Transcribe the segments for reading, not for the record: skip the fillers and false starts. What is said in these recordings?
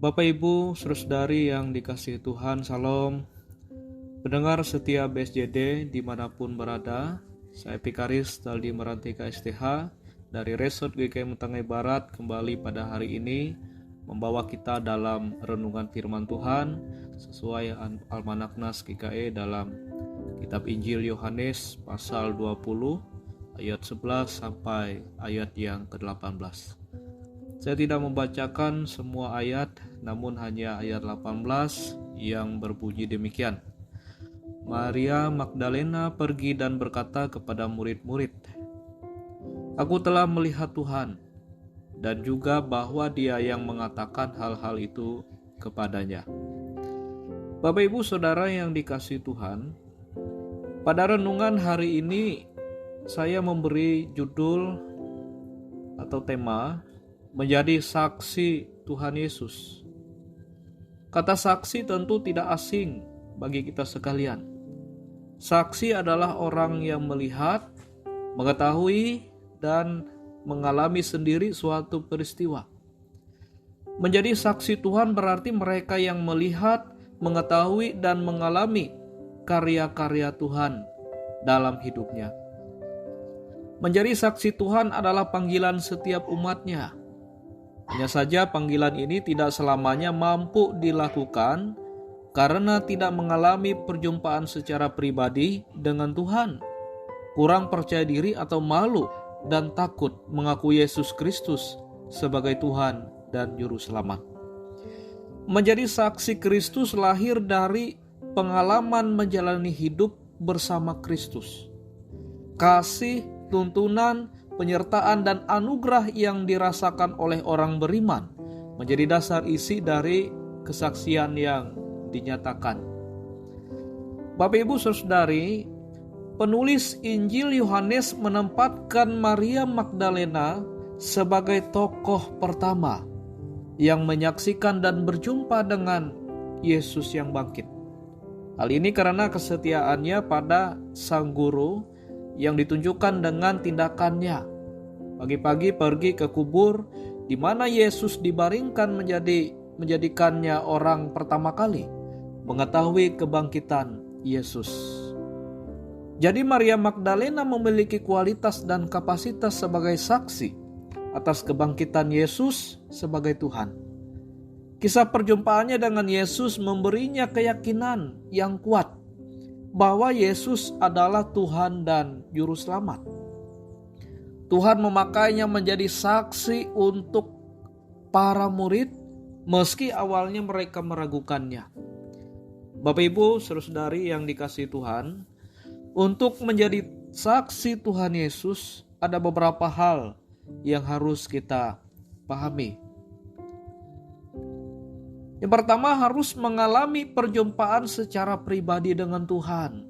Bapak Ibu, saudari yang dikasihi Tuhan, Salam. Pendengar setia BSJD dimanapun berada, saya Pikaris Daldi Meranti KSTH dari Resort GKI Mentangai Barat kembali pada hari ini membawa kita dalam renungan firman Tuhan sesuai Almanak Nas GKI dalam Kitab Injil Yohanes pasal 20 ayat 11 sampai ayat yang ke-18. Saya tidak membacakan semua ayat, namun hanya ayat 18 yang berbunyi demikian. Maria Magdalena pergi dan berkata kepada murid-murid, "Aku telah melihat Tuhan," dan juga bahwa Dia yang mengatakan hal-hal itu kepadanya. Bapak Ibu Saudara yang dikasihi Tuhan, pada renungan hari ini saya memberi judul atau tema menjadi saksi Tuhan Yesus. Kata saksi tentu tidak asing bagi kita sekalian. Saksi adalah orang yang melihat, mengetahui, dan mengalami sendiri suatu peristiwa. Menjadi saksi Tuhan berarti mereka yang melihat, mengetahui, dan mengalami karya-karya Tuhan dalam hidupnya. Menjadi saksi Tuhan adalah panggilan setiap umatnya. Hanya saja panggilan ini tidak selamanya mampu dilakukan karena tidak mengalami perjumpaan secara pribadi dengan Tuhan, kurang percaya diri atau malu dan takut mengaku Yesus Kristus sebagai Tuhan dan Juru Selamat. Menjadi saksi Kristus lahir dari pengalaman menjalani hidup bersama Kristus. Kasih, tuntunan, penyertaan dan anugerah yang dirasakan oleh orang beriman menjadi dasar isi dari kesaksian yang dinyatakan. Bapak Ibu Saudari, penulis Injil Yohanes menempatkan Maria Magdalena sebagai tokoh pertama yang menyaksikan dan berjumpa dengan Yesus yang bangkit. Hal ini karena kesetiaannya pada Sang Guru yang ditunjukkan dengan tindakannya. Pagi-pagi pergi ke kubur di mana Yesus dibaringkan menjadikannya orang pertama kali mengetahui kebangkitan Yesus. Jadi Maria Magdalena memiliki kualitas dan kapasitas sebagai saksi atas kebangkitan Yesus sebagai Tuhan. Kisah perjumpaannya dengan Yesus memberinya keyakinan yang kuat bahwa Yesus adalah Tuhan dan Juru Selamat. Tuhan memakainya menjadi saksi untuk para murid meski awalnya mereka meragukannya. Bapak Ibu, saudari yang dikasihi Tuhan, untuk menjadi saksi Tuhan Yesus ada beberapa hal yang harus kita pahami. Yang pertama, harus mengalami perjumpaan secara pribadi dengan Tuhan.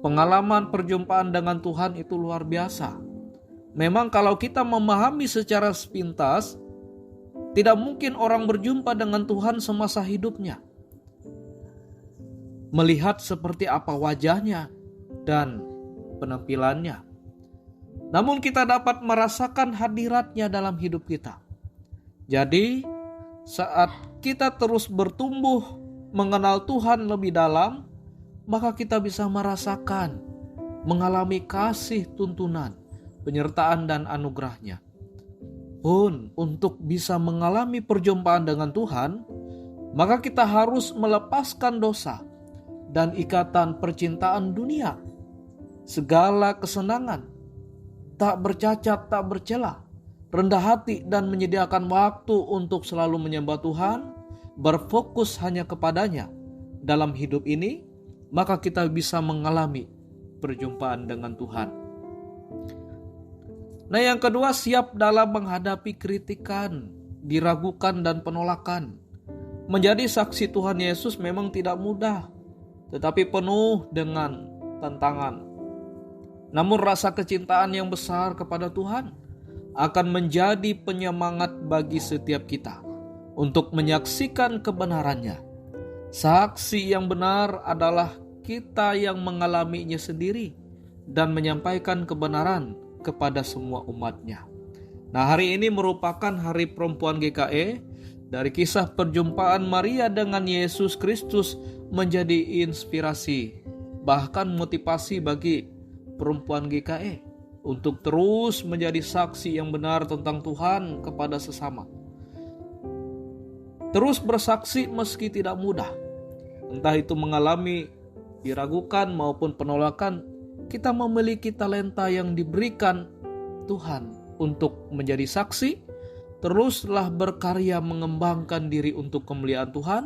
Pengalaman perjumpaan dengan Tuhan itu luar biasa. Memang kalau kita memahami secara sepintas, tidak mungkin orang berjumpa dengan Tuhan semasa hidupnya. Melihat seperti apa wajahnya dan penampilannya. Namun kita dapat merasakan hadiratnya dalam hidup kita. Jadi, saat kita terus bertumbuh mengenal Tuhan lebih dalam, maka kita bisa merasakan, mengalami kasih tuntunan, penyertaan dan anugerahnya. Pun untuk bisa mengalami perjumpaan dengan Tuhan, maka kita harus melepaskan dosa dan ikatan percintaan dunia, segala kesenangan, tak bercacat, tak bercela, rendah hati dan menyediakan waktu untuk selalu menyembah Tuhan, berfokus hanya kepadanya dalam hidup ini, maka kita bisa mengalami perjumpaan dengan Tuhan. Nah, yang kedua, siap dalam menghadapi kritikan, diragukan dan penolakan. Menjadi saksi Tuhan Yesus memang tidak mudah, tetapi penuh dengan tantangan. Namun rasa kecintaan yang besar kepada Tuhan akan menjadi penyemangat bagi setiap kita untuk menyaksikan kebenarannya. Saksi yang benar adalah kita yang mengalaminya sendiri dan menyampaikan kebenaran kepada semua umatnya. Nah, hari ini merupakan Hari Perempuan GKE Dari kisah perjumpaan Maria dengan Yesus Kristus menjadi inspirasi, bahkan motivasi bagi perempuan GKE untuk terus menjadi saksi yang benar tentang Tuhan kepada sesama. Terus bersaksi meski tidak mudah, entah itu mengalami diragukan maupun penolakan, kita memiliki talenta yang diberikan Tuhan untuk menjadi saksi. Teruslah berkarya mengembangkan diri untuk kemuliaan Tuhan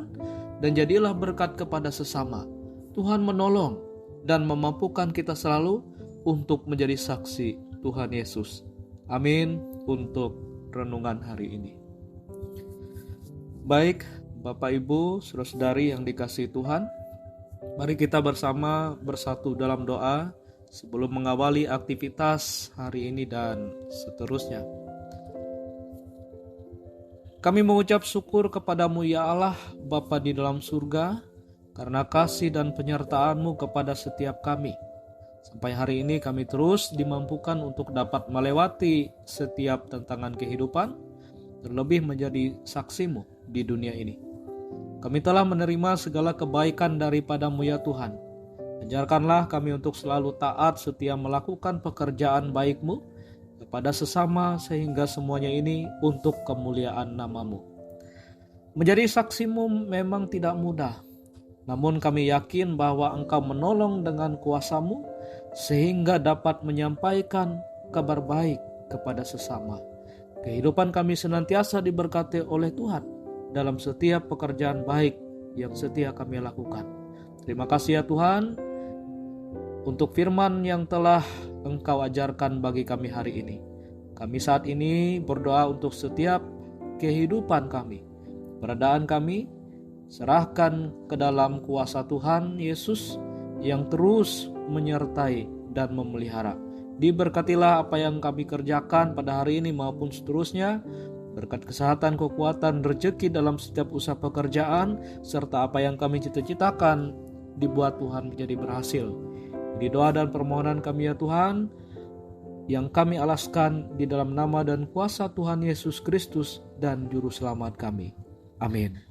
dan jadilah berkat kepada sesama. Tuhan menolong dan memampukan kita selalu untuk menjadi saksi Tuhan Yesus. Amin untuk renungan hari ini. Baik, Bapak Ibu, saudara-saudari yang dikasihi Tuhan, mari kita bersama bersatu dalam doa sebelum mengawali aktivitas hari ini dan seterusnya. Kami mengucap syukur kepadamu ya Allah, Bapa di dalam surga, karena kasih dan penyertaan-Mu kepada setiap kami. Sampai hari ini kami terus dimampukan untuk dapat melewati setiap tantangan kehidupan, terlebih menjadi saksi-Mu di dunia ini. Kami telah menerima segala kebaikan daripada-Mu ya Tuhan. Ajarkanlah kami untuk selalu taat setia melakukan pekerjaan baik-Mu kepada sesama sehingga semuanya ini untuk kemuliaan nama-Mu. Menjadi saksi-Mu memang tidak mudah, namun kami yakin bahwa Engkau menolong dengan kuasa-Mu sehingga dapat menyampaikan kabar baik kepada sesama. Kehidupan kami senantiasa diberkati oleh Tuhan dalam setiap pekerjaan baik yang setia kami lakukan. Terima kasih ya Tuhan untuk firman yang telah Engkau ajarkan bagi kami hari ini. Kami saat ini berdoa untuk setiap kehidupan kami. Keberadaan kami serahkan ke dalam kuasa Tuhan Yesus yang terus menyertai dan memelihara. Diberkatilah apa yang kami kerjakan pada hari ini maupun seterusnya. Berkat kesehatan, kekuatan, rezeki dalam setiap usaha pekerjaan, serta apa yang kami cita-citakan dibuat Tuhan menjadi berhasil. Di doa dan permohonan kami ya Tuhan, yang kami alaskan di dalam nama dan kuasa Tuhan Yesus Kristus dan Juru Selamat kami. Amin.